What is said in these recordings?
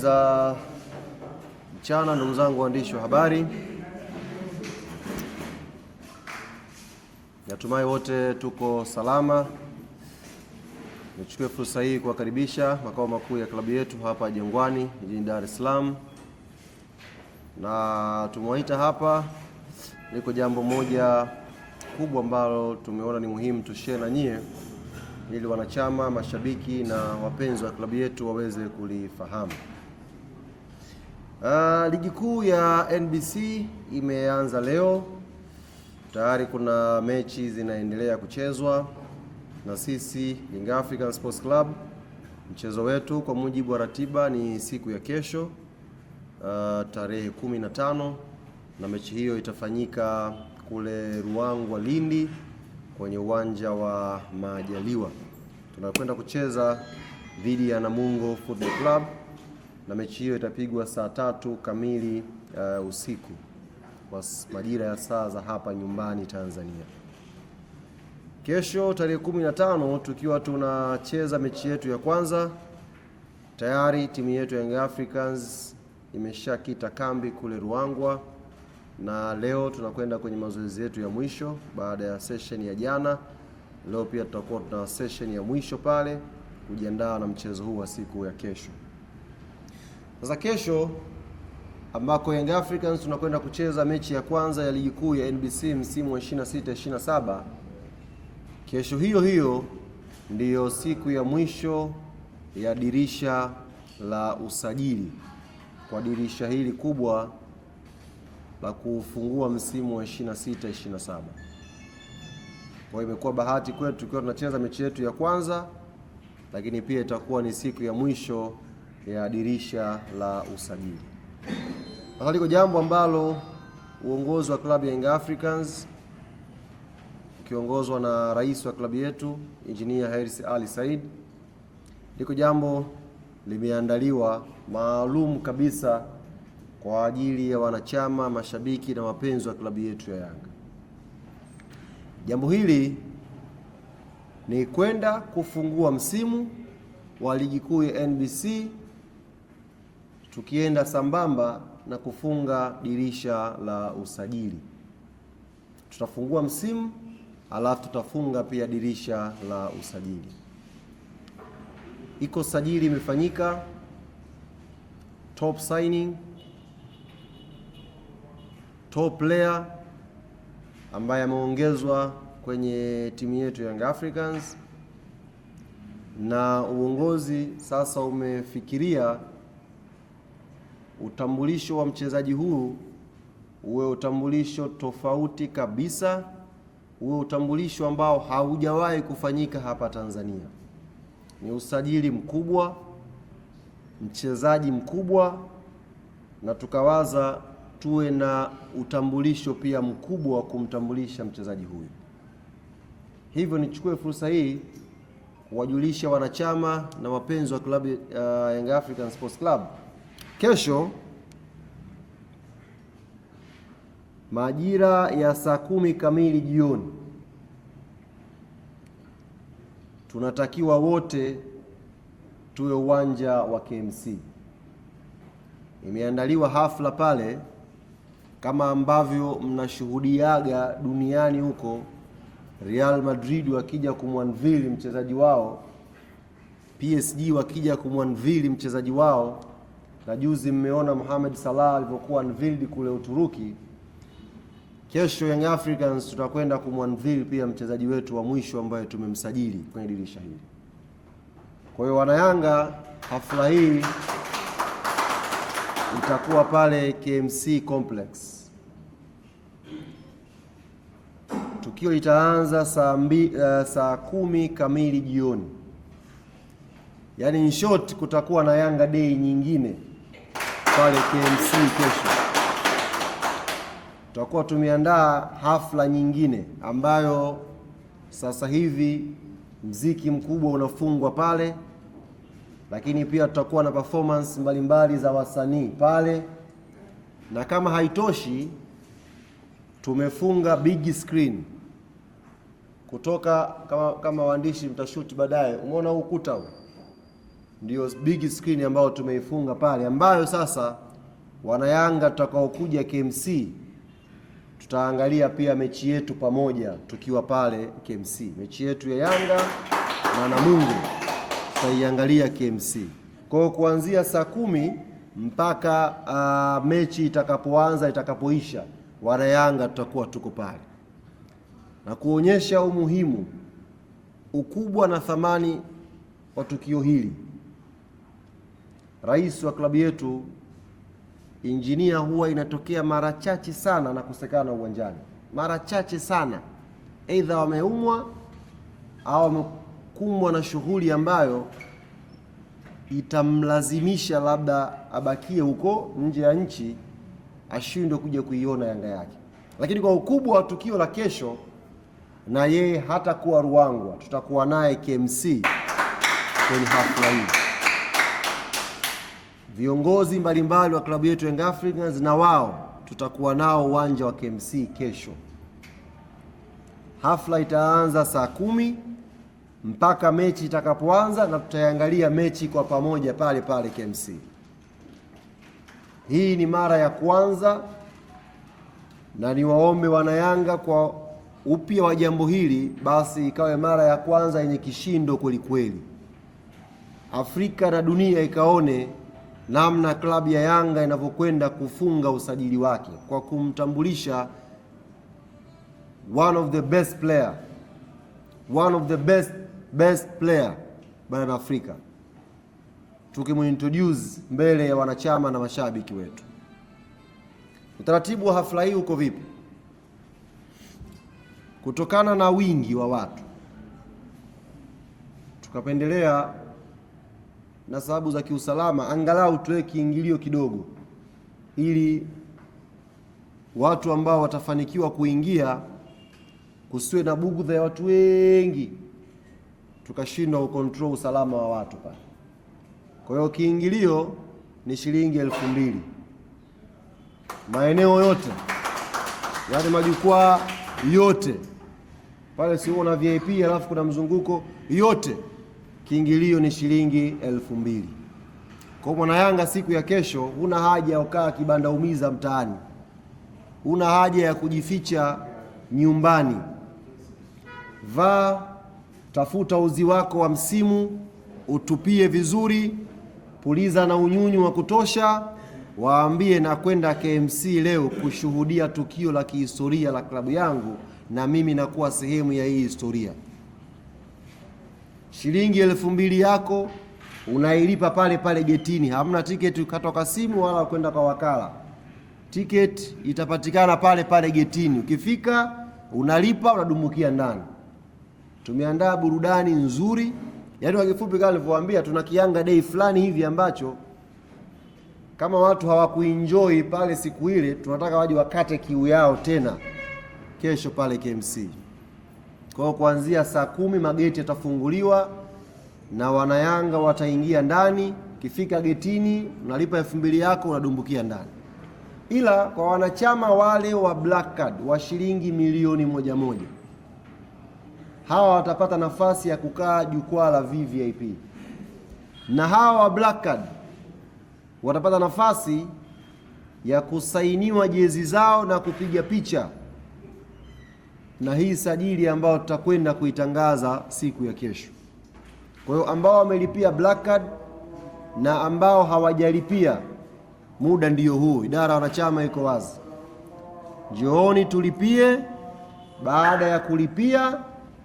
Za mchana, ndugu zangu waandishi wa habari, natumai wote tuko salama. Nichukue fursa hii kuwakaribisha makao makuu ya klabu yetu hapa Jangwani jijini Dar es Salaam, na tumewaita hapa liko jambo moja kubwa ambalo tumeona ni muhimu tushare na nyie, ili wanachama, mashabiki na wapenzi wa klabu yetu waweze kulifahamu. Ligi kuu ya NBC imeanza leo. Tayari kuna mechi zinaendelea kuchezwa, na sisi Young African Sports Club mchezo wetu kwa mujibu wa ratiba ni siku ya kesho, tarehe 15, na mechi hiyo itafanyika kule Ruangwa, Lindi, kwenye uwanja wa Majaliwa. Tunakwenda kucheza dhidi ya Namungo Football Club, na mechi hiyo itapigwa saa 3 kamili usiku kwa majira ya saa za hapa nyumbani Tanzania. Kesho tarehe 15 tukiwa tunacheza mechi yetu ya kwanza, tayari timu yetu Young Africans imeshakita kambi kule Ruangwa, na leo tunakwenda kwenye mazoezi yetu ya mwisho baada ya session ya jana. Leo pia tutakuwa tuna session ya mwisho pale kujiandaa na mchezo huu wa siku ya kesho. Sasa kesho ambako Young Africans tunakwenda kucheza mechi ya kwanza ya ligi kuu ya NBC msimu wa 26-27. Kesho hiyo ndiyo siku ya mwisho ya dirisha la usajili, kwa dirisha hili kubwa la kufungua msimu wa 26-27. Kwa hiyo imekuwa bahati kwetu tukiwa tunacheza mechi yetu ya kwanza, lakini pia itakuwa ni siku ya mwisho ya dirisha la usajili. Sasa liko jambo ambalo uongozi wa klabu ya Young Africans ukiongozwa na rais wa klabu yetu Engineer Hersi Ali Said, liko jambo limeandaliwa maalum kabisa kwa ajili ya wanachama, mashabiki na wapenzi wa klabu yetu ya Yanga. Jambo hili ni kwenda kufungua msimu wa ligi kuu ya NBC, tukienda sambamba na kufunga dirisha la usajili. Tutafungua msimu alafu tutafunga pia dirisha la usajili. Iko sajili imefanyika, top signing, top player ambaye ameongezwa kwenye timu yetu Young Africans, na uongozi sasa umefikiria utambulisho wa mchezaji huu uwe utambulisho tofauti kabisa, uwe utambulisho ambao haujawahi kufanyika hapa Tanzania. Ni usajili mkubwa, mchezaji mkubwa, na tukawaza tuwe na utambulisho pia mkubwa wa kumtambulisha mchezaji huyu. Hivyo nichukue fursa hii kuwajulisha wanachama na wapenzi wa klabu Young African Sports Club, kesho majira ya saa 10 kamili jioni tunatakiwa wote tuwe uwanja wa KMC. Imeandaliwa hafla pale kama ambavyo mnashuhudiaga duniani huko, Real Madrid wakija kumwanvili mchezaji wao, PSG wakija kumwanvili mchezaji wao, na juzi mmeona Mohamed Salah alivyokuwa unveiled kule Uturuki. Kesho Young Africans tutakwenda kumwanvili pia mchezaji wetu wa mwisho ambaye tumemsajili kwenye dirisha hili. Kwa hiyo wanayanga, hafla hii itakuwa pale KMC Complex. Tukio litaanza saa 10 kamili jioni. Yaani in short kutakuwa na Yanga Day nyingine pale KMC kesho. Tutakuwa tumeandaa hafla nyingine ambayo sasa hivi mziki mkubwa unafungwa pale, lakini pia tutakuwa na performance mbalimbali za wasanii pale, na kama haitoshi tumefunga big screen kutoka kama waandishi mtashuti baadaye. Umeona ukuta huu? ndio big screen ambayo tumeifunga pale, ambayo sasa wanayanga tutakaokuja KMC tutaangalia pia mechi yetu pamoja tukiwa pale KMC. Mechi yetu ya Yanga na Namungo tutaiangalia KMC. Kwa kuanzia saa 10 mpaka mechi itakapoanza, itakapoisha, wana Yanga tutakuwa tuko pale, na kuonyesha umuhimu, ukubwa na thamani wa tukio hili. Rais wa klabu yetu Injinia huwa inatokea mara chache sana na kusekana uwanjani, mara chache sana, aidha wameumwa au wamekumbwa na shughuli ambayo itamlazimisha labda abakie huko nje ya nchi, ashindwe kuja kuiona Yanga yake. Lakini kwa ukubwa wa tukio la kesho, na yeye hata kuwa Ruangwa, tutakuwa naye KMC kwenye hafla hii. Viongozi mbalimbali wa klabu yetu Young Africans na wao tutakuwa nao uwanja wa KMC kesho. Hafla itaanza saa 10 mpaka mechi itakapoanza, na tutaangalia mechi kwa pamoja pale pale KMC. Hii ni mara ya kwanza, na niwaombe wanayanga kwa upya wa jambo hili, basi ikawe mara ya kwanza yenye kishindo kweli kweli. Afrika na dunia ikaone namna klabu ya Yanga inavyokwenda kufunga usajili wake kwa kumtambulisha one of the best player barani Afrika, tukimuintroduce mbele ya wanachama na mashabiki wetu. Utaratibu wa hafla hii uko vipi? Kutokana na wingi wa watu, tukapendelea na sababu za kiusalama angalau tuwe kiingilio kidogo, ili watu ambao watafanikiwa kuingia kusiwe na bugudha ya watu wengi, tukashindwa kucontrol usalama wa watu pale. Kwa hiyo kiingilio ni shilingi 2,000. Maeneo yote, yaani majukwaa yote pale, sio una VIP alafu kuna mzunguko, yote kiingilio ni shilingi 2,000. Kwa mwana Yanga siku ya kesho, huna haja ya kukaa kibanda umiza mtaani, huna haja ya kujificha nyumbani. Vaa, tafuta uzi wako wa msimu, utupie vizuri, puliza na unyunyu wa kutosha, waambie na kwenda KMC leo kushuhudia tukio la kihistoria la klabu yangu, na mimi nakuwa sehemu ya hii historia. Shilingi 2,000 yako unailipa pale pale getini. Hamna tiketi kutoka simu wala kwenda kwa wakala. Tiketi itapatikana pale pale getini. Ukifika unalipa, unadumukia ndani. Tumeandaa burudani nzuri. Yaani kwa kifupi kama nilivyowaambia, tuna Kianga Day fulani hivi ambacho kama watu hawakuenjoy pale siku ile, tunataka waje wakate kiu yao tena kesho pale KMC. Kwa kuanzia saa 10 mageti yatafunguliwa na wanayanga wataingia ndani. Kifika getini unalipa 2,000 yako, unadumbukia ndani. Ila kwa wanachama wale wa Black Card wa shilingi milioni 1, hawa watapata nafasi ya kukaa jukwaa la VVIP, na hawa wa Black Card watapata nafasi ya kusainiwa jezi zao na kupiga picha na hii sajili ambayo tutakwenda kuitangaza siku ya kesho. Kwa hiyo ambao wamelipia Black Card na ambao hawajalipia, muda ndiyo huu, idara ya wanachama iko wazi. Njooni tulipie. Baada ya kulipia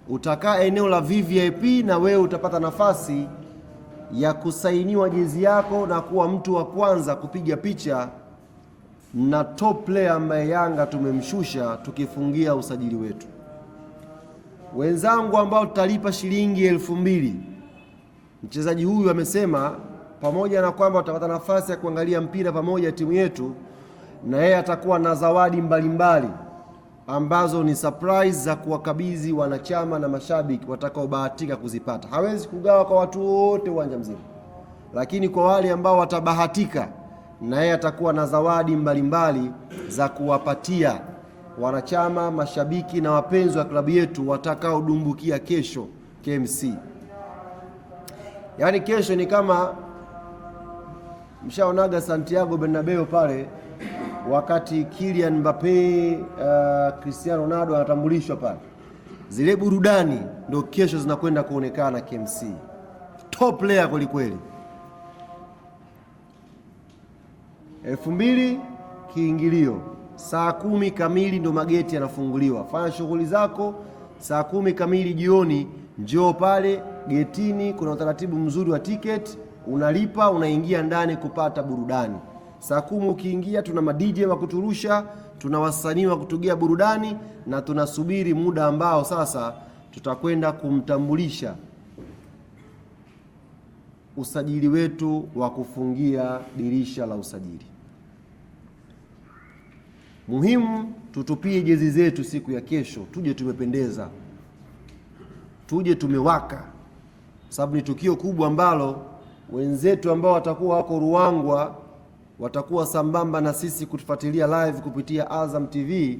utakaa eneo la VVIP, na wewe utapata nafasi ya kusainiwa jezi yako na kuwa mtu wa kwanza kupiga picha na top player ambaye Yanga tumemshusha tukifungia usajili wetu. Wenzangu ambao tutalipa shilingi 2,000, mchezaji huyu amesema pamoja na kwamba utapata nafasi ya kuangalia mpira pamoja timu yetu, na yeye atakuwa na zawadi mbalimbali ambazo ni surprise za kuwakabidhi wanachama na mashabiki watakaobahatika kuzipata. Hawezi kugawa kwa watu wote uwanja mzima, lakini kwa wale ambao watabahatika, na yeye atakuwa na zawadi mbalimbali za kuwapatia wanachama, mashabiki na wapenzi wa klabu yetu watakaodumbukia kesho KMC. Yaani kesho ni kama mshaonaga Santiago Bernabeu pale wakati Kylian Mbappe, Cristiano Ronaldo anatambulishwa pale. Zile burudani ndio kesho zinakwenda kuonekana KMC. Top player kweli kweli. 2000 kiingilio. Saa 10 kamili ndo mageti yanafunguliwa. Fanya shughuli zako, saa 10 kamili jioni njoo pale getini, kuna utaratibu mzuri wa ticket, unalipa, unaingia ndani kupata burudani. Saa 10 ukiingia tuna ma-DJ wa kuturusha, tuna wasanii wa kutugia burudani, na tunasubiri muda ambao sasa tutakwenda kumtambulisha usajili wetu wa kufungia dirisha la usajili. Muhimu tutupie jezi zetu siku ya kesho, tuje tumependeza, tuje tumewaka, sababu ni tukio kubwa ambalo wenzetu ambao watakuwa wako Ruangwa watakuwa sambamba na sisi kutufuatilia live kupitia Azam TV,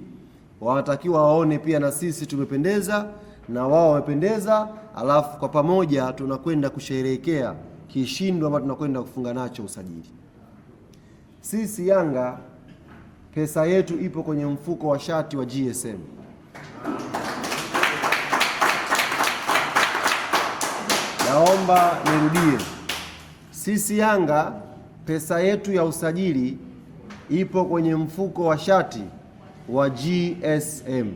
wanatakiwa waone pia na sisi tumependeza na wao wamependeza, alafu kwa pamoja tunakwenda kusherehekea kishindo ambacho tunakwenda kufunga nacho usajili. Sisi Yanga pesa yetu ipo kwenye mfuko wa shati wa GSM. Naomba nirudie. Sisi Yanga pesa yetu ya usajili ipo kwenye mfuko wa shati wa GSM.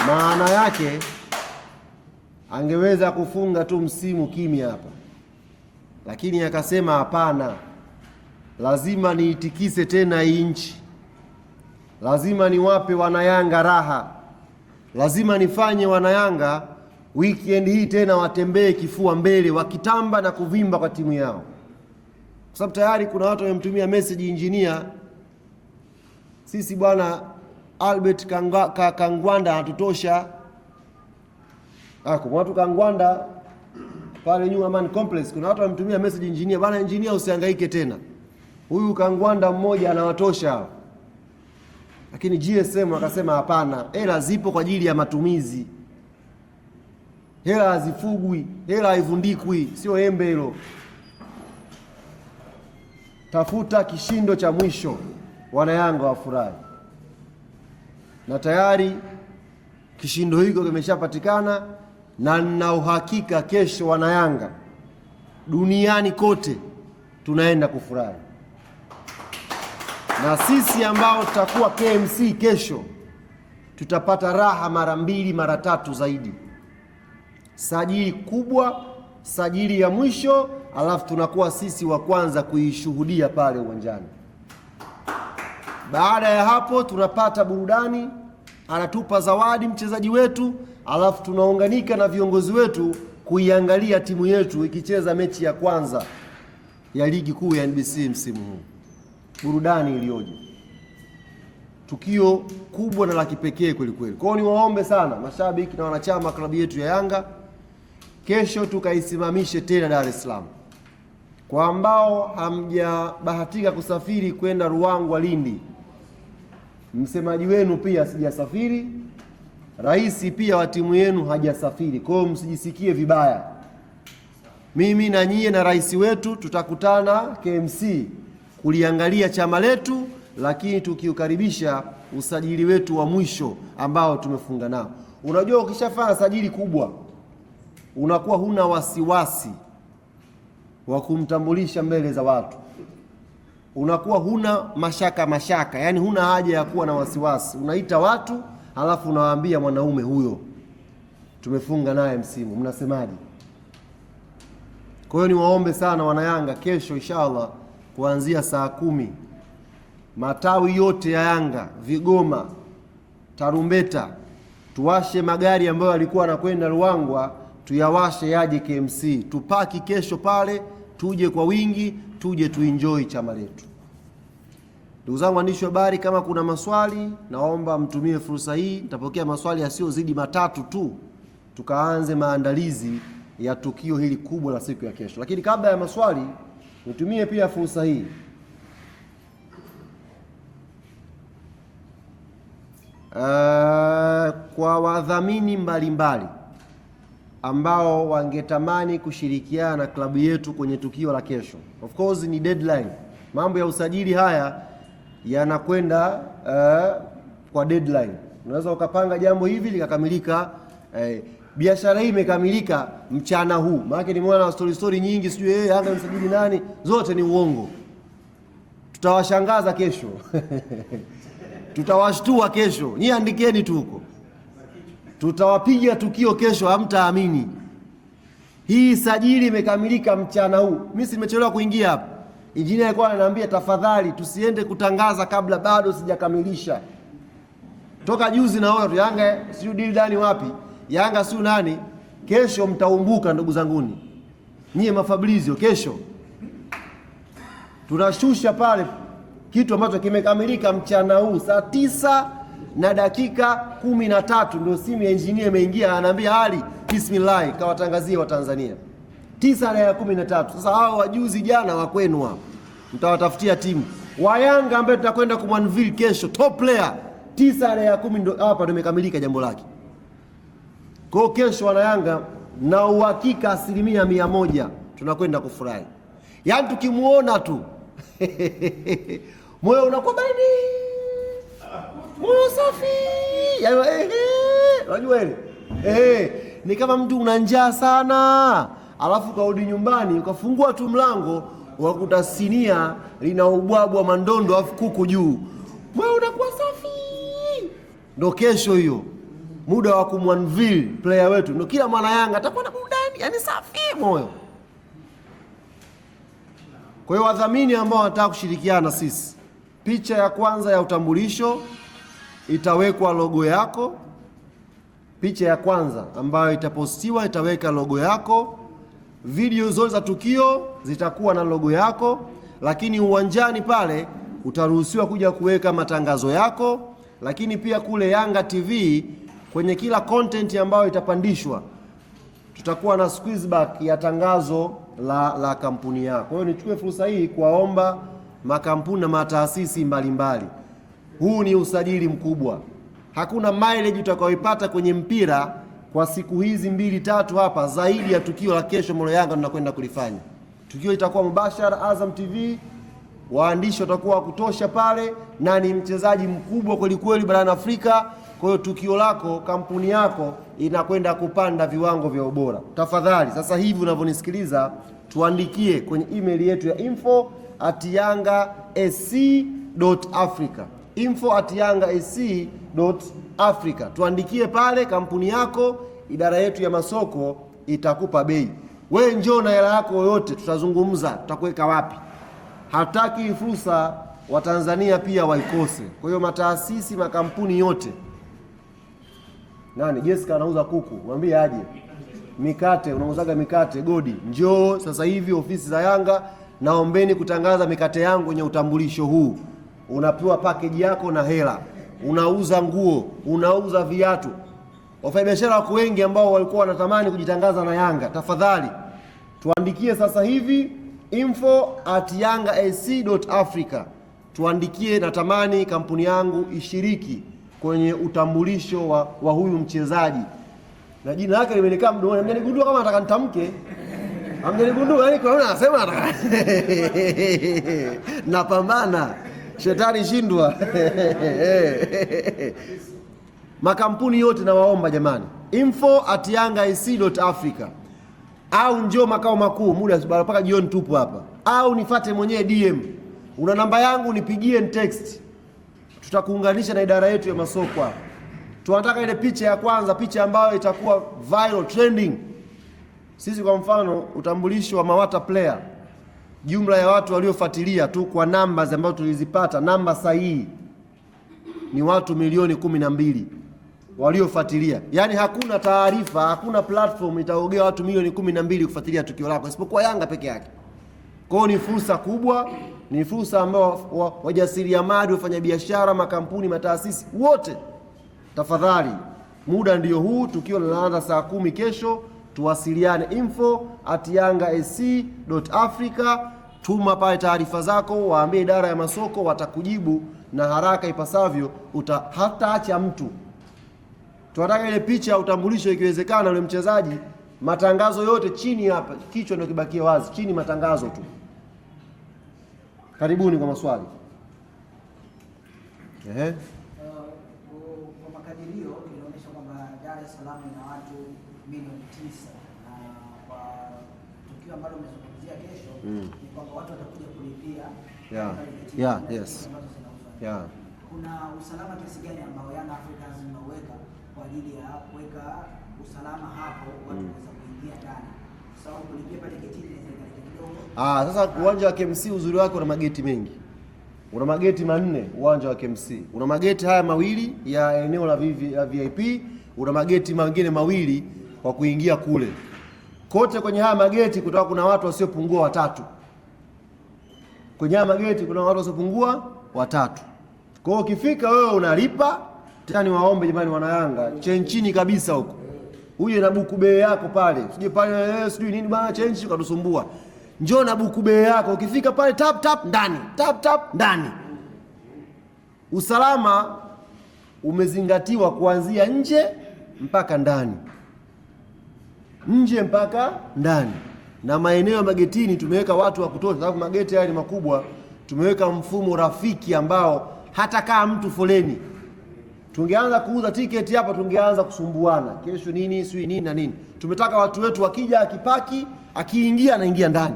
Maana yake angeweza kufunga tu msimu kimya hapa, lakini akasema hapana, lazima niitikise tena hii nchi, lazima niwape wanayanga raha, lazima nifanye wanayanga weekend hii tena watembee kifua mbele, wakitamba na kuvimba kwa timu yao. Kwa sababu tayari kuna watu wamemtumia message engineer, sisi bwana Albert Kangwanda anatutosha. Kuna watu Kangwanda pale New Aman Complex, kuna watu wamemtumia message engineer, bwana engineer usihangaike tena, huyu Kangwanda mmoja anawatosha. Lakini GSM akasema hapana, hela zipo kwa ajili ya matumizi, hela hazifugwi, hela haivundikwi, sio embe hilo. Tafuta kishindo cha mwisho, wanayanga wafurahi. Na tayari kishindo hicho kimeshapatikana, na nina uhakika kesho wanayanga duniani kote tunaenda kufurahi. Na sisi ambao tutakuwa KMC kesho tutapata raha mara 2 mara 3 zaidi. Sajili kubwa, sajili ya mwisho, alafu tunakuwa sisi wa kwanza kuishuhudia pale uwanjani. Baada ya hapo tunapata burudani, anatupa zawadi mchezaji wetu, alafu tunaunganika na viongozi wetu kuiangalia timu yetu ikicheza mechi ya kwanza ya ligi kuu ya NBC msimu huu. Burudani iliyoje! Tukio kubwa na la kipekee kweli kweli. Kwa hiyo niwaombe sana mashabiki na wanachama klabu yetu ya Yanga, kesho tukaisimamishe tena Dar es Salaam. Kwa ambao hamjabahatika kusafiri kwenda Ruangwa, Lindi, msemaji wenu pia sijasafiri, rais pia wa timu yenu hajasafiri. Kwa hiyo msijisikie vibaya. Mimi na nyie na rais wetu tutakutana KMC kuliangalia chama letu, lakini tukiukaribisha usajili wetu wa mwisho ambao tumefunga nao. Unajua ukishafanya sajili kubwa unakuwa huna wasiwasi wa kumtambulisha mbele za watu, unakuwa huna mashaka, yani huna haja ya kuwa na wasiwasi. Unaita watu halafu unawaambia mwanaume huyo tumefunga naye msimu, mnasemaje? Kwa hiyo niwaombe sana wanayanga, kesho inshallah kuanzia saa 10 matawi yote ya Yanga, Vigoma, Tarumbeta, tuwashe magari ambayo yalikuwa yanakwenda Ruangwa, tuyawashe yaje KMC, tupaki kesho pale, tuje kwa wingi, tuje tuenjoy chama letu. Ndugu zangu waandishi wa habari, kama kuna maswali naomba mtumie fursa hii, nitapokea maswali yasiyozidi 3 tu, tukaanze maandalizi ya tukio hili kubwa la siku ya kesho. Lakini kabla ya maswali, nitumie pia fursa hii kwa wadhamini mbalimbali ambao wangetamani kushirikiana na klabu yetu kwenye tukio la kesho. Of course ni deadline. Mambo ya usajili haya yanakwenda kwa deadline. Unaweza ukapanga jambo hivi likakamilika, biashara hii imekamilika mchana huu. Maana nimeona story nyingi, sijui Yanga msajili nani, zote ni uongo. Tutawashangaza kesho. Tutawashtua kesho. Nyie andikeni tu huko. Tutawapiga tukio kesho, hamtaamini. Hii sajili imekamilika mchana huu. Mimi nimechelewa kuingia hapa. Injinia alikuwa ananiambia tafadhali tusiende kutangaza kabla bado sijakamilisha. Toka juzi naona Yanga sio deal dani wapi? Yanga sio nani? Kesho mtaumbuka ndugu zanguni. Nyie Mafabrizio kesho. Tunashusha pale kitu ambacho kimekamilika mchana huu saa 9:13 ndio simu ya engineer imeingia, ananiambia Ali bismillah kawatangazia wa Tanzania 9:13. Sasa hao wajuzi jana wa kwenu hao mtawatafutia timu wa Yanga ambaye tutakwenda kumwanvil kesho top player 9:10 ndio hapa ndio imekamilika jambo lake. Kwa kesho wana Yanga na uhakika 100% tunakwenda kufurahi. Yaani tukimuona tu moyo unakuwa baridi, moyo safi. Yaani unajua ile ni kama mtu una njaa sana, alafu kaudi nyumbani ukafungua tu mlango wakuta sinia lina ubwabwa mandondo alafu kuku juu, moyo unakuwa safi. Ndio kesho hiyo muda wa kumwanvil player wetu, ndio kila mwana Yanga atakuwa na burudani, yani safi moyo. Kwa hiyo wadhamini ambao wanataka kushirikiana na sisi, picha ya kwanza ya utambulisho itawekwa logo yako. Picha ya kwanza ambayo itapostiwa itaweka logo yako. Video zote za tukio zitakuwa na logo yako, lakini uwanjani pale utaruhusiwa kuja kuweka matangazo yako. Lakini pia kule Yanga TV kwenye kila content ambayo itapandishwa tutakuwa na squeeze back ya tangazo la kampuni yako. Kwa hiyo nichukue fursa hii kuwaomba makampuni na mataasisi mbalimbali. Huu ni usajili mkubwa. Hakuna mileage utakayoipata kwenye mpira kwa siku hizi 2-3 hapa zaidi ya tukio la kesho Molo Yanga tunakwenda kulifanya. Tukio litakuwa mubashara Azam TV, waandishi watakuwa kutosha pale na ni mchezaji mkubwa kweli kweli barani Afrika. Kwa hiyo tukio lako, kampuni yako inakwenda kupanda viwango vya ubora. Tafadhali sasa hivi unavyonisikiliza tuandikie kwenye email yetu ya info@yangasc.africa. info@yangasc.africa. Tuandikie pale kampuni yako, idara yetu ya masoko itakupa bei. Wewe njoo na hela yako yote, tutazungumza tutakuweka wapi. Hataki fursa wa Tanzania pia waikose. Kwa hiyo mataasisi, makampuni yote. Nani Jessica anauza kuku, mwambie aje. Mikate, unauzaga mikate, Godi, njoo sasa hivi ofisi za Yanga, naombeni kutangaza mikate yangu kwenye utambulisho huu. Unapewa package yako na hela. Unauza nguo, unauza viatu. Wafanyabiashara wako wengi ambao walikuwa wanatamani kujitangaza na Yanga. Tafadhali tuandikie sasa hivi info@yangasc.africa. Tuandikie, natamani kampuni yangu ishiriki kwenye utambulisho wa huyu mchezaji. Na jina lake limenikaa mdomoni. Mmenigundua kama nataka nitamke? Mmenigundua yani kwa anasema nataka. Napambana. Shetani shindwa. Makampuni yote nawaomba jamani. info@yangasc.africa. Au njoo makao makuu muda mpaka jioni tupo hapa. Au nifate mwenyewe DM. Una namba yangu, nipigie text. Tutakuunganisha na idara yetu ya masoko hapa. Tunataka ile picha ya kwanza, picha ambayo itakuwa viral trending. Sisi kwa mfano utambulisho wa Mawata player, jumla ya watu waliofuatilia tu kwa namba ambazo tulizipata, namba sahihi ni watu milioni 12 waliofuatilia. Yaani hakuna taarifa, hakuna platform itaogea watu milioni 12 kufuatilia tukio lako isipokuwa Yanga peke yake. Kwa hiyo ni fursa kubwa, ni fursa ambao wajasiriamali, wafanyabiashara, makampuni, mataasisi wote, tafadhali muda ndio huu. Tukio linaanza saa 10 kesho. Tuwasiliane info@yangasc.africa. Tuma pale taarifa zako, waambie idara ya masoko, watakujibu na haraka ipasavyo. Hataacha mtu. Tunataka ile picha ya utambulisho ikiwezekana yule mchezaji Matangazo yote chini hapa, kichwa ndio kibakie wazi, chini matangazo tu. Karibuni kwa maswali. Kwa makadirio inaonyesha kwamba Dar es Salaam ina watu milioni 9 na kwa tukio ambalo umezungumzia kesho ni kwamba watu watakuja kulipia. Yes. Kuna usalama kiasi gani ambao Young Africans imeweka kwa ajili ya kuweka usalama hapo watu waweza kuingia ndani? Sawa, kulipia pale getini kidogo. Sasa uwanja wa KMC uzuri wake una mageti mengi. Una mageti manne uwanja wa KMC. Una mageti haya mawili ya eneo la VIP, una mageti mengine mawili kwa kuingia kule. Kote kwenye haya mageti kutoka kuna watu wasiopungua 3. Kwenye haya mageti kuna watu wasiopungua 3. Kwa hiyo ukifika wewe unalipa, tena ni waombe jamani wana Yanga, chenchini kabisa huko. Uje na buku bei yako pale. Usije pale sijui nini bana chenchi ukatusumbua. Njoo na buku bei yako. Ukifika pale tap ndani. Tap ndani. Usalama umezingatiwa kuanzia nje mpaka ndani. Nje mpaka ndani. Na maeneo ya magetini tumeweka watu wa kutosha, sababu mageti haya ni makubwa. Tumeweka mfumo rafiki ambao hata kama mtu foleni. Tungeanza kuuza tiketi hapa tungeanza kusumbuana. Kesho nini, sui nini na nini. Tumetaka watu wetu wakija akipaki, akiingia anaingia ndani.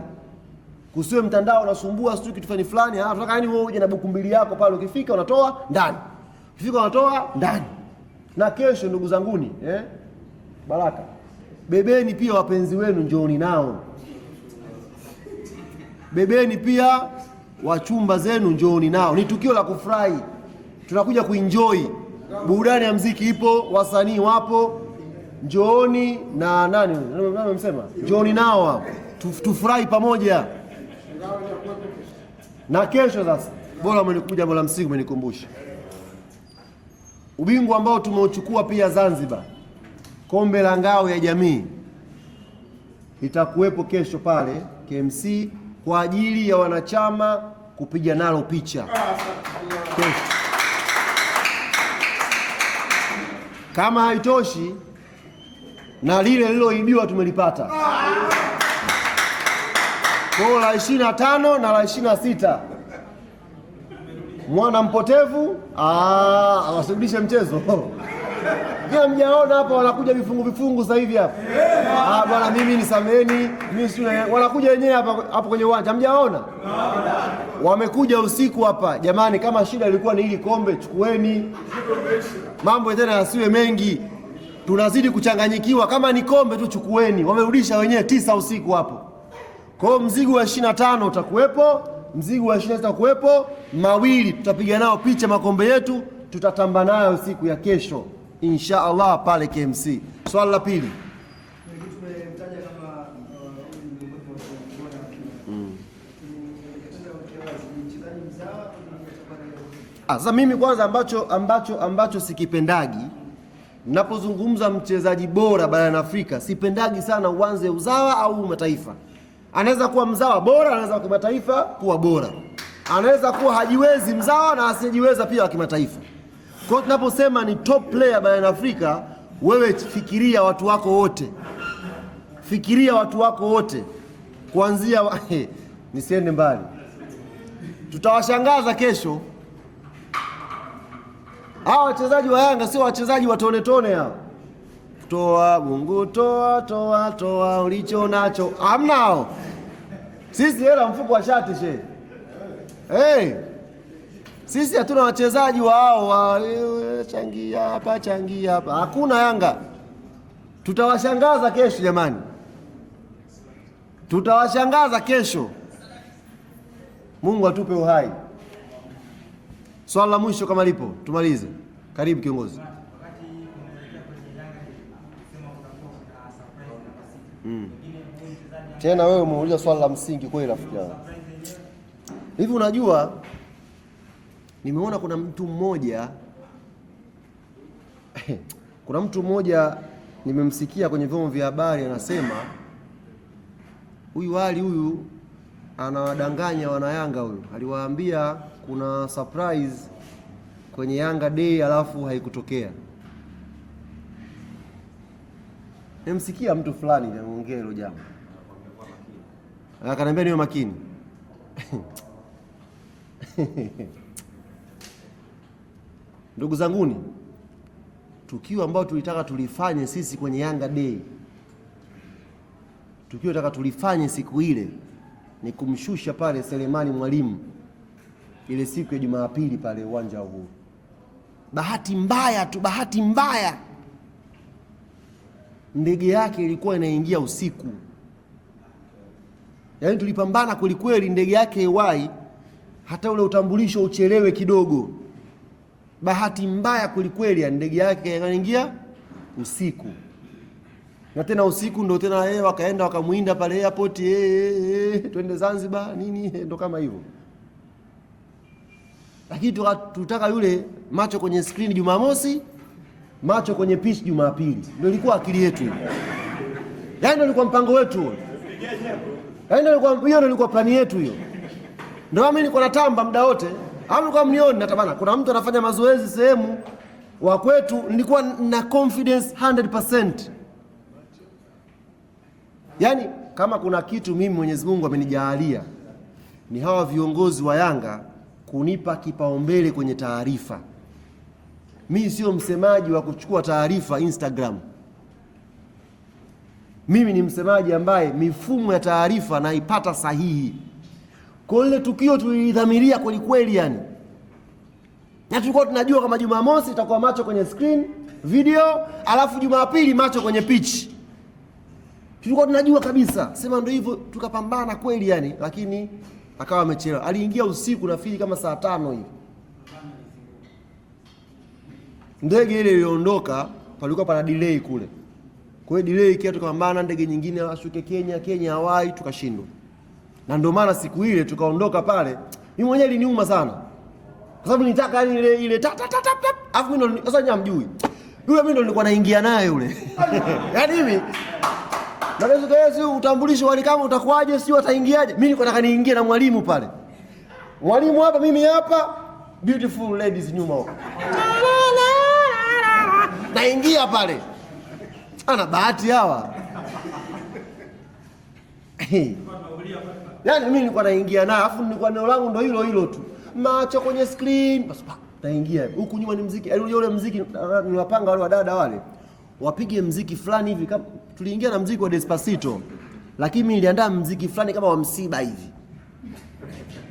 Kusiwe mtandao unasumbua sio kitu fulani. Tunataka yani wewe uje na buku mbili yako pale, ukifika unatoa ndani. Ukifika unatoa ndani. Na kesho ndugu zanguni, Baraka. Bebeni pia wapenzi wenu njooni nao. Bebeni pia wachumba zenu njooni nao. Ni tukio la kufurahi. Tunakuja kuenjoy. Burudani ya muziki ipo, wasanii wapo. Njooni na nani amesema? Njooni nao hapo. Tufurahi pamoja. Na kesho sasa, bora umekuja jambo la msingi umenikumbusha. Ubingwa ambao tumeuchukua pia Zanzibar. Kombe la ngao ya jamii. Itakuwepo kesho pale KMC kwa ajili ya wanachama kupiga nalo picha. Kesho. Kama haitoshi na lile liloibiwa tumelipata. Kwa la 25 na la 26. Mwana mpotevu, awasubishe mchezo. Kama mjaona hapa wanakuja vifungu sasa hivi hapa. Bwana mimi nisameni, mimi si wanakuja wenyewe hapa kwenye uwanja. Mjaona? Wamekuja usiku hapa. Jamani kama shida ilikuwa ni hili kombe chukueni. Mambo tena yasiwe mengi. Tunazidi kuchanganyikiwa, kama ni kombe tu chukueni. Wamerudisha wenyewe 9 usiku hapo. Kwa hiyo mzigo wa 25 utakuwepo, mzigo wa 26 utakuwepo, mawili tutapiga nao picha makombe yetu, tutatamba nayo siku ya kesho insha Allah pale KMC. Swali la pili. Sasa mimi kwanza ambacho sikipendagi ninapozungumza mchezaji bora barani Afrika, sipendagi sana uanze uzawa au mataifa. Anaweza kuwa mzawa bora, anaweza kuwa kimataifa kuwa bora. Anaweza kuwa hajiwezi mzawa na asijiweza pia wa kimataifa. Kwa hiyo tunaposema ni top player barani Afrika, wewe fikiria watu wako wote. Fikiria watu wako wote. Kuanzia nisiende mbali. Tutawashangaza kesho. Hao wachezaji wa Yanga sio wachezaji wa tone tone hao. Toa Mungu toa ulicho nacho. Hamnao. Sisi hela mfuko wa shati she. Sisi hatuna wachezaji wao changia hapa. Hakuna Yanga. Tutawashangaza kesho jamani. Tutawashangaza kesho. Mungu atupe uhai. Swali la mwisho kama lipo, tumalize. Karibu kiongozi. Tena wewe umeuliza swali la msingi kweli rafiki yangu. Hivi unajua nimeona kuna mtu mmoja nimemsikia kwenye vyombo vya habari anasema huyu anawadanganya wana Yanga huyu. Aliwaambia kuna surprise kwenye Yanga Day alafu haikutokea. Nimsikia mtu fulani anaongea hilo jambo. Akaniambia niwe makini. Ndugu zanguni, tukio ambao tulitaka tulifanye sisi kwenye Yanga Day, tukio tutaka tulifanye siku ile ni kumshusha pale Selemani Mwalimu ile siku ya Jumapili pale uwanja wa Uhuru. Bahati mbaya ndege yake ilikuwa inaingia usiku. Yaani tulipambana kweli ndege yake iwai, hata ule utambulisho uchelewe kidogo. Bahati mbaya kweli ya ndege yake inaingia usiku. Na tena usiku ndo tena yeye wakaenda wakamuinda pale airport, twende Zanzibar nini, ndo kama hivyo. Lakini tutaka yule macho kwenye screen Jumamosi, macho kwenye pitch Jumapili. Ndio ilikuwa akili yetu. Yaani ndio ilikuwa mpango wetu. Yaani ndio ilikuwa plani yetu hiyo. Ndio mimi nilikuwa natamba muda wote. Hapo nilikuwa mnioni natabana. Kuna mtu anafanya mazoezi sehemu wa kwetu, nilikuwa na confidence 100%. Yaani kama kuna kitu mimi Mwenyezi Mungu amenijalia ni hawa viongozi wa Yanga kunipa kipaumbele kwenye taarifa. Mimi sio msemaji wa kuchukua taarifa Instagram. Mimi ni msemaji ambaye mifumo ya taarifa naipata sahihi. Kwa ile tukio tulidhamiria kweli yani. Na tulikuwa tunajua kama Jumamosi itakuwa macho kwenye screen video, alafu Jumapili macho kwenye pitch. Tulikuwa tunajua kabisa. Sema ndio hivyo, tukapambana kweli yani, lakini akawa amechelewa. Aliingia usiku nafikiri kama saa 5 hivi. Ndege ile iliondoka, palikuwa pana delay kule. Kwa hiyo delay kia tukapambana, ndege nyingine ashuke Kenya Hawaii, tukashindwa. Na ndio maana siku ile tukaondoka pale, mimi mwenyewe iliniuma sana. Kwa sababu nitaka yani ile tap. Alafu mimi ndo sasa nyamjui. Yule mimi ndo nilikuwa naingia naye yule. Yaani mimi na leo utambulisho wali kama utakuwaje, si wataingiaje? Mimi niko nataka niingie na mwalimu pale. Mwalimu hapa, mimi hapa, beautiful ladies nyuma huko. Naingia pale. Ana bahati hawa. Yaani mimi nilikuwa naingia na afu nilikuwa neno langu ndo hilo tu. Macho kwenye screen, basi naingia. Huku nyuma ni muziki. Yaani ule muziki niwapanga wale wadada wale. Wapige muziki fulani hivi, kama tuliingia na muziki wa Despacito. Lakini mimi niliandaa muziki fulani kama wa msiba hivi.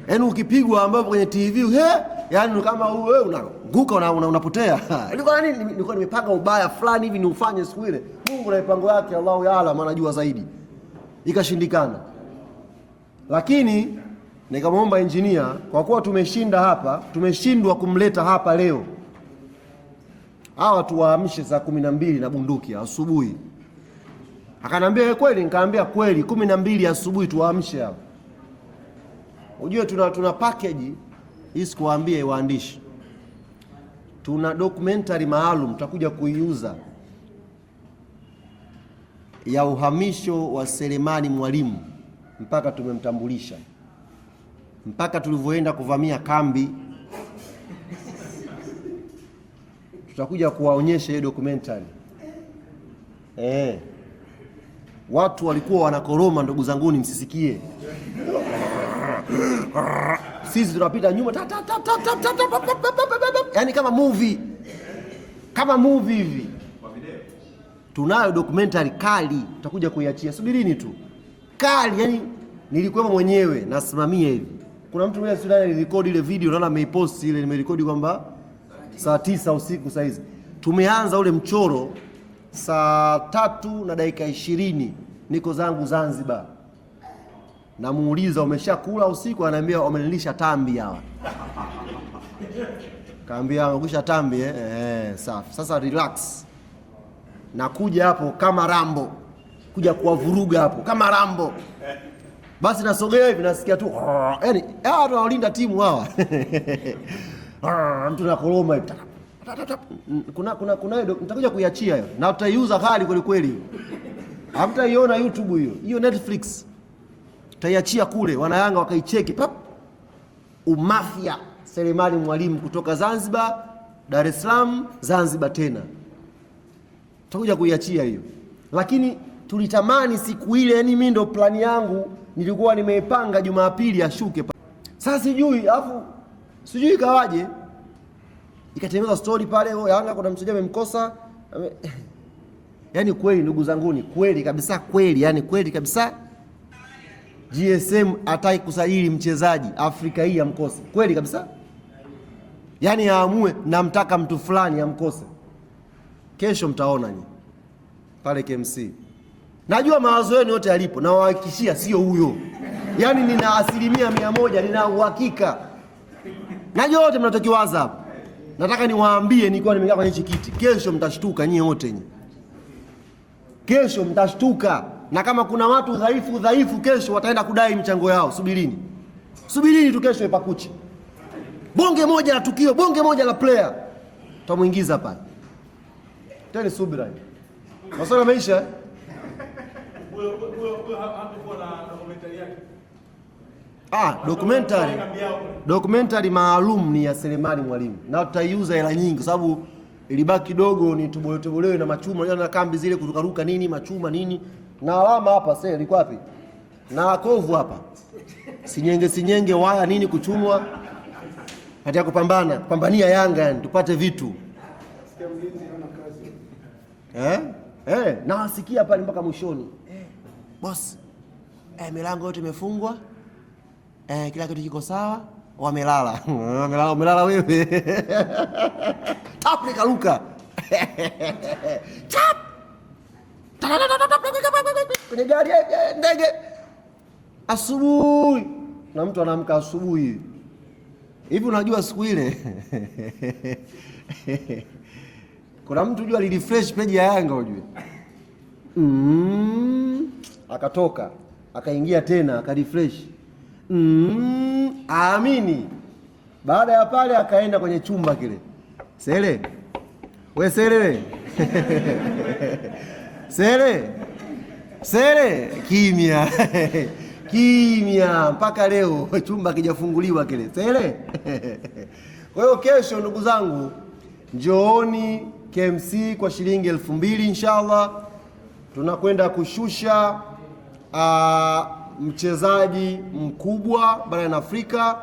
Yaani ukipigwa ambapo kwenye TV, yaani kama wewe unaanguka unapotea. Ilikuwa nini? Nilikuwa nimepanga ubaya fulani hivi niufanye siku ile. Mungu na mipango yake, Allahu Ya'lam anajua zaidi. Ikashindikana. Lakini nikamwomba engineer, kwa kuwa tumeshindwa kumleta hapa leo. Hawa tuwaamshe saa 12 na bunduki asubuhi. Akanambia kweli, nikamwambia kweli 12 asubuhi tuwaamshe hapa. Unajua tuna package hii, sikuambia waandishi. Tuna documentary maalum tutakuja kuiuza ya uhamisho wa Selemani Mwalimu mpaka tumemtambulisha. Mpaka tulivyoenda kuvamia kambi. Tutakuja kuwaonyesha hiyo documentary. Watu walikuwa wanakoroma, ndugu zanguni, msisikie. Sisi tunapita nyuma yaani kama movie. Kama movie hivi. Tunayo documentary kali, tutakuja kuiachia. Subirini tu. Kali, yani nilikuwa mwenyewe nasimamia hivi. Kuna mtu mmoja Sudan alirekodi ile video, naona ameipost ile, nimerekodi kwamba saa 9 usiku saa hizi. Tumeanza ule mchoro saa 3:20 niko zangu Zanzibar. Namuuliza umeshakula usiku, ananiambia wamenilisha tambi hawa. Kaambia wamekwisha tambi safi. Sasa relax. Nakuja hapo kama Rambo. Kuja kuwavuruga hapo kama Rambo. Basi nasogea hivi nasikia tu yaani hawa wanaolinda timu hawa. Mtu anakoroma hivi. Kuna nitakuja kuiachia hiyo. Na tutaiuza kali kweli. Hamtaiona YouTube hiyo Netflix. Tutaiachia kule, wanayanga wakaicheki pap. Umafia Selemani Mwalimu kutoka Zanzibar, Dar es Salaam, Zanzibar tena. Tutakuja kuiachia hiyo. lakini tulitamani siku ile, yani mimi ndo plani yangu nilikuwa nimeipanga Jumapili ashuke. Sasa sijui kawaje ikatengenezwa story pale, Yanga kuna mchezaji amemkosa. Yani kweli ndugu zanguni, kweli kabisa, kweli yani kweli kabisa, GSM hataki kusajili mchezaji Afrika hii amkose. Kweli kabisa, yani aamue namtaka mtu fulani amkose. Kesho mtaona ni pale KMC. Najua mawazo yenu yote yalipo, na wahakikishia sio huyo. Yani nina 100%, nina uhakika. Najua wote mnatokiwaza hapa. Nataka niwaambie nikiwa nimekaa kwenye hichi kiti, kesho mtashtuka nyie wote nyie. Kesho mtashtuka, na kama kuna watu dhaifu kesho wataenda kudai michango yao. Subirini tu kesho ipakuche. Bonge moja la tukio, bonge moja la player. Tutamuingiza pale. Tena subira. Maswala maisha. Documentary maalum ni ya Selemani Mwalimu. Na tutaiuza hela nyingi kwa sababu ilibaki kidogo ni tubolewe na machuma na kambi zile kurukaruka nini machuma nini. Na alama hapa sasa liko wapi? Na kovu hapa. Sinyenge waya nini kuchumwa. Hata kupambania Yanga yani tupate vitu. Na asikia pale mpaka mwishoni. Boss. Milango yote imefungwa. Kila kitu kiko sawa. Wamelala. Wamelala wewe. Tap nikaruka. Tap. Kwenye gari ndege. Asubuhi. Na mtu anaamka asubuhi. Hivi unajua siku ile? Kuna mtu jua alirefresh page ya Yanga unajua. Akatoka, akaingia tena, akarefresh. Amini. Baada ya pale akaenda kwenye chumba kile. Sele. We Sele. Sele. Kimya. Kimya mpaka leo chumba kijafunguliwa kile. Sele. Kwa hiyo kesho ndugu zangu, njooni KMC kwa shilingi 2000 inshallah. Tunakwenda kushusha mchezaji mkubwa barani Afrika,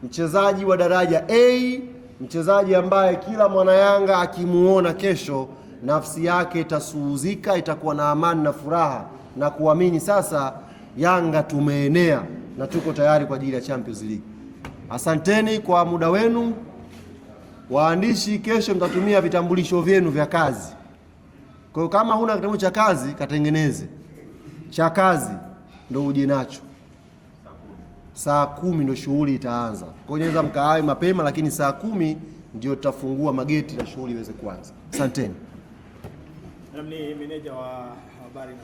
mchezaji wa daraja A, mchezaji ambaye kila mwana Yanga akimuona kesho nafsi yake itasuhuzika, itakuwa na amani na furaha na kuamini sasa Yanga tumeenea na tuko tayari kwa ajili ya Champions League. Asanteni kwa muda wenu. Waandishi, kesho mtatumia vitambulisho vyenu vya kazi. Kwa hiyo kama huna kitambulisho cha kazi, katengeneze. Cha kazi ndio uje nacho. Saa 10 ndio shughuli itaanza. Kwa hiyo unaweza mkaai mapema, lakini saa 10 ndio tutafungua mageti na shughuli iweze kuanza. Asanteni. Ni meneja wa habari.